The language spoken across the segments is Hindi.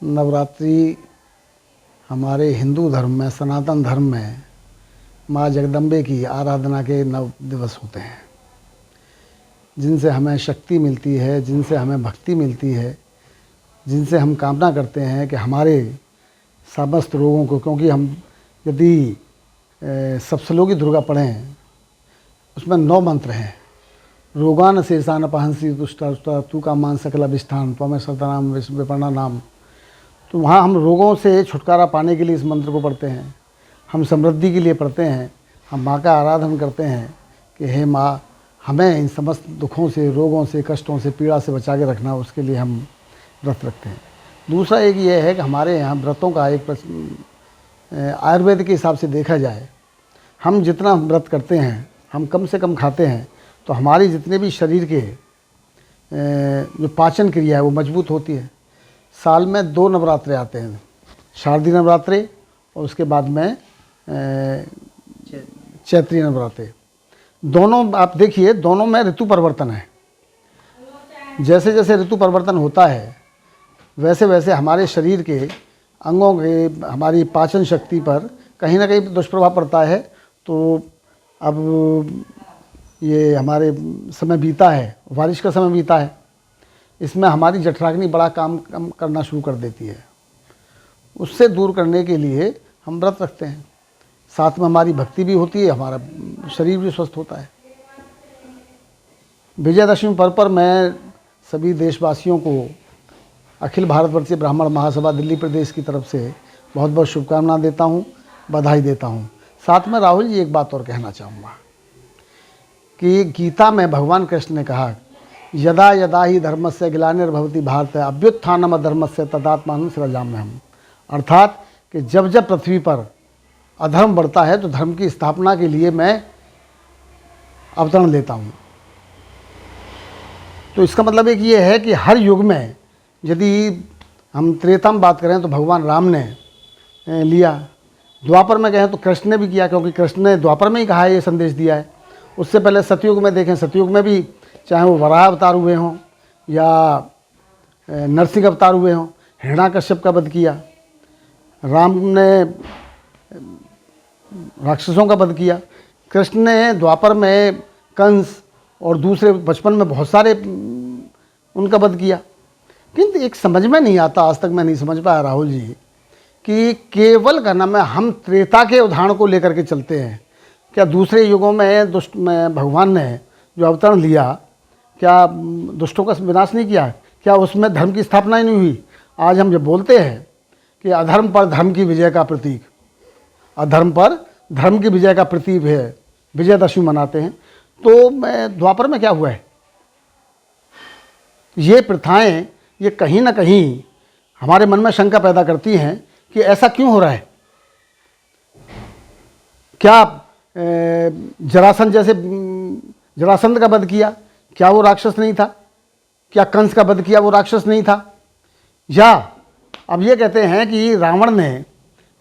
नवरात्रि हमारे हिंदू धर्म में, सनातन धर्म में माँ जगदम्बे की आराधना के 9 दिवस होते हैं, जिनसे हमें शक्ति मिलती है, जिनसे हमें भक्ति मिलती है, जिनसे हम कामना करते हैं कि हमारे समस्त रोगों को, क्योंकि हम यदि सप्तश्लोकी दुर्गा पढ़ें उसमें 9 मंत्र हैं। रोगान शेषान अपहंसी दुष्टा तू का मान सकल अभिष्ठान त्वमेव सर्वनाम विपन्ना नाम। तो वहाँ हम रोगों से छुटकारा पाने के लिए इस मंत्र को पढ़ते हैं, हम समृद्धि के लिए पढ़ते हैं, हम माँ का आराधन करते हैं कि हे माँ, हमें इन समस्त दुखों से, रोगों से, कष्टों से, पीड़ा से बचा के रखना, उसके लिए हम व्रत रखते हैं। दूसरा एक ये है कि हमारे यहाँ व्रतों का एक आयुर्वेद के हिसाब से देखा जाए, हम जितना व्रत करते हैं, हम कम से कम खाते हैं, तो हमारी जितने भी शरीर के जो पाचन क्रिया है वो मजबूत होती है। साल में 2 नवरात्रे आते हैं, शारदीय नवरात्रे और उसके बाद में चैत्रीय नवरात्रे। दोनों आप देखिए, दोनों में ऋतु परिवर्तन है। जैसे जैसे ऋतु परिवर्तन होता है वैसे वैसे हमारे शरीर के अंगों के, हमारी पाचन शक्ति पर कहीं ना कहीं दुष्प्रभाव पड़ता है। तो अब ये हमारे समय बीता है, बारिश का समय बीता है, इसमें हमारी जठराग्नि बड़ा काम करना शुरू कर देती है। उससे दूर करने के लिए हम व्रत रखते हैं, साथ में हमारी भक्ति भी होती है, हमारा शरीर भी स्वस्थ होता है। विजयदशमी पर्व पर मैं सभी देशवासियों को अखिल भारतवर्षीय ब्राह्मण महासभा दिल्ली प्रदेश की तरफ से बहुत बहुत शुभकामना देता हूँ, बधाई देता हूँ। साथ में राहुल जी, एक बात और कहना चाहूँगा कि गीता में भगवान कृष्ण ने कहा, यदा यदा ही धर्मस्य ग्लानिर्भवति भारत अभ्युत्थानम अधर्मस्य तदात्मानं सृजाम्यहम्। अर्थात कि जब जब पृथ्वी पर अधर्म बढ़ता है तो धर्म की स्थापना के लिए मैं अवतरण लेता हूँ। तो इसका मतलब एक ये है कि हर युग में, यदि हम त्रेता में बात करें तो भगवान राम ने लिया, द्वापर में कहें तो कृष्ण ने भी किया, क्योंकि कृष्ण ने द्वापर में ही कहा है, ये संदेश दिया है। उससे पहले सतयुग में देखें, सतयुग में भी चाहे वो वराह अवतार हुए हों या नरसिंह अवतार हुए हों, हिरण्याकश्यप का वध किया, राम ने राक्षसों का वध किया, कृष्ण ने द्वापर में कंस और दूसरे बचपन में बहुत सारे उनका वध किया। किंतु एक समझ में नहीं आता, आज तक मैं नहीं समझ पाया राहुल जी, कि केवल का नाम है हम त्रेता के उदाहरण को लेकर के चलते हैं। क्या दूसरे युगों में दुष्ट में भगवान ने जो अवतरण लिया, क्या दुष्टों का विनाश नहीं किया? क्या उसमें धर्म की स्थापना ही नहीं हुई? आज हम जब बोलते हैं कि अधर्म पर धर्म की विजय का प्रतीक, अधर्म पर धर्म की विजय का प्रतीक है, विजयदशमी मनाते हैं, तो द्वापर में क्या हुआ है? ये प्रथाएं ये कहीं ना कहीं हमारे मन में शंका पैदा करती हैं कि ऐसा क्यों हो रहा है। क्या जरासंध जैसे जरासंध का वध किया, क्या वो राक्षस नहीं था? क्या कंस का वध किया, वो राक्षस नहीं था? या अब ये कहते हैं कि रावण ने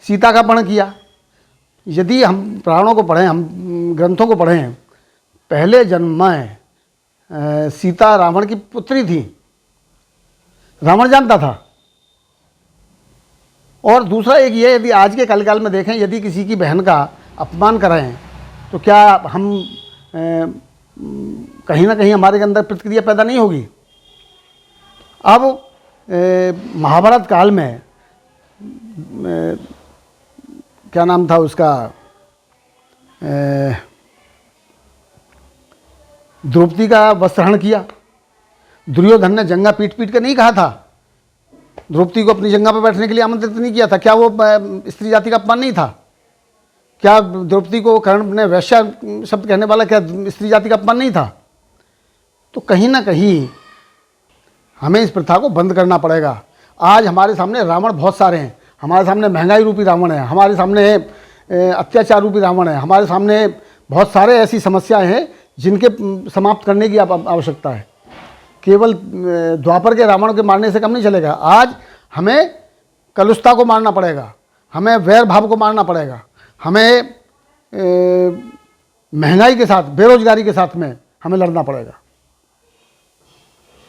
सीता का अपहरण किया। यदि हम पुराणों को पढ़ें, हम ग्रंथों को पढ़ें, पहले जन्म में सीता रावण की पुत्री थी, रावण जानता था। और दूसरा एक ये, यदि आज के कलकाल में देखें, यदि किसी की बहन का अपमान कराएं तो क्या हम कहीं ना कहीं हमारे अंदर प्रतिक्रिया पैदा नहीं होगी? अब महाभारत काल में क्या नाम था उसका, द्रौपदी का वस्त्रहरण किया। दुर्योधन ने जंगा पीट पीट के नहीं कहा था, द्रौपदी को अपनी जंगा पर बैठने के लिए आमंत्रित नहीं किया था। क्या वो स्त्री जाति का अपमान नहीं था? क्या द्रौपदी को कर्ण ने वैश्या शब्द कहने वाला क्या स्त्री जाति का अपमान नहीं था? तो कहीं ना कहीं हमें इस प्रथा को बंद करना पड़ेगा। आज हमारे सामने रावण बहुत सारे हैं, हमारे सामने महंगाई रूपी रावण है, हमारे सामने अत्याचार रूपी रावण है, हमारे सामने बहुत सारे ऐसी समस्याएं हैं जिनके समाप्त करने की आवश्यकता है। केवल द्वापर के रावण के मारने से कम नहीं चलेगा। आज हमें कलुषता को मारना पड़ेगा, हमें वैर भाव को मारना पड़ेगा, हमें महंगाई के साथ, बेरोजगारी के साथ में हमें लड़ना पड़ेगा।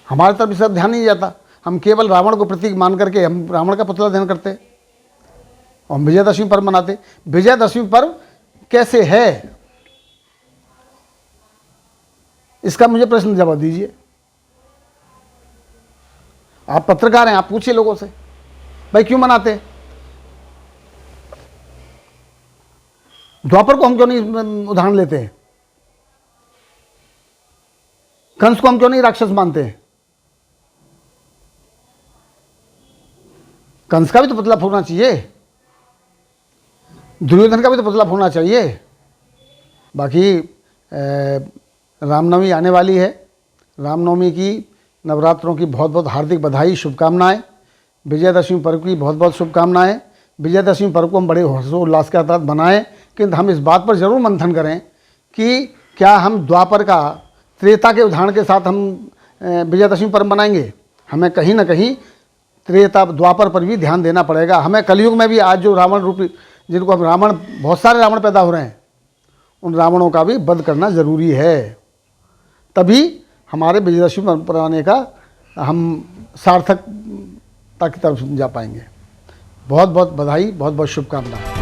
हमारे तरफ इस ध्यान नहीं जाता। हम केवल रावण को प्रतीक मान करके हम रावण का पुतला दहन करते और हम विजयदशमी पर्व मनाते। विजयदशमी पर्व कैसे है, इसका मुझे प्रश्न जवाब दीजिए। आप पत्रकार हैं, आप पूछिए लोगों से, भाई क्यों मनाते? द्वापर को हम क्यों नहीं उदाहरण लेते हैं? कंस को हम क्यों नहीं राक्षस मानते हैं? कंस का भी तो पुतला फूटना चाहिए, दुर्योधन का भी तो पुतला फूटना चाहिए। बाकी रामनवमी आने वाली है, रामनवमी की, नवरात्रों की बहुत बहुत हार्दिक बधाई, शुभकामनाएं। विजयदशमी पर्व की बहुत बहुत शुभकामनाएं। विजयदशमी पर्व को हम बड़े हर्षोल्लास के साथ बनाएं, किंतु हम इस बात पर जरूर मंथन करें कि क्या हम द्वापर का, त्रेता के उदाहरण के साथ हम विजयदशमी पर्व मनाएंगे? हमें कहीं ना कहीं त्रेता द्वापर पर भी ध्यान देना पड़ेगा। हमें कलयुग में भी आज जो रावण रूपी, जिनको हम रावण, बहुत सारे रावण पैदा हो रहे हैं, उन रावणों का भी वध करना जरूरी है, तभी हमारे विजयदशमी पर्व मनाने का हम सार्थकता की तरफ जा पाएंगे। बहुत बहुत बधाई, बहुत बहुत शुभकामनाएं।